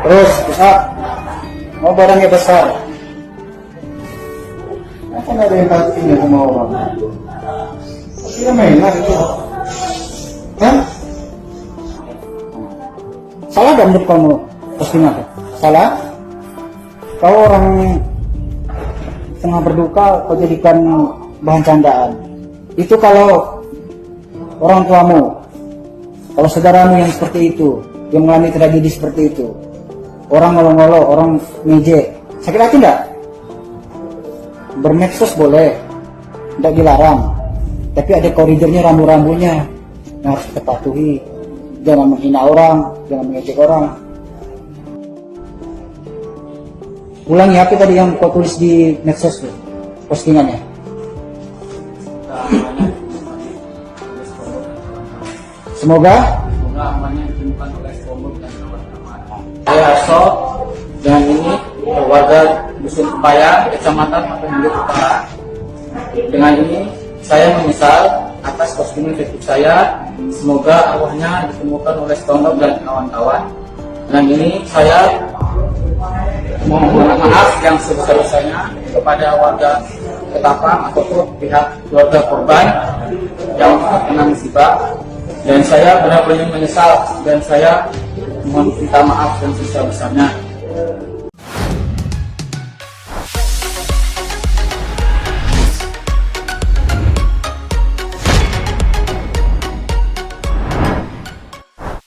Terus bisa mau barangnya besar. Apa ada yang tanya sama orang? Pasti mainan itu. Kan? Salah gak menurut kamu postingan? Salah? Kau orang tengah berduka, kau jadikan bahan candaan. Itu kalau orang tuamu, kalau saudaramu yang seperti itu, yang mengalami tragedi seperti itu, orang ngolo-ngolo, orang ngejek, sakit hati enggak? Bermedsos boleh, tidak dilarang, tapi ada koridornya, rambu-rambunya yang harus kita patuhi. Jangan menghina orang, jangan mengejek orang. Ulangi apa tadi yang kau tulis di medsos tuh, postingannya. Semoga amannya ditemukan oleh Sombong dan kawan-kawan. Saya Aso, dengan ini warga Dusun Kepayang, Kecamatan Matamulia Utara. Dengan ini saya menyesal atas postingan Facebook saya. Semoga arwahnya ditemukan oleh Sombong dan kawan-kawan. Dengan ini saya mohon maaf yang sebesar-besarnya kepada warga Ketapang ataupun pihak keluarga korban yang terkena musibah. Dan saya benar-benar menyesal dan saya mohon minta maaf yang sebesar-besarnya.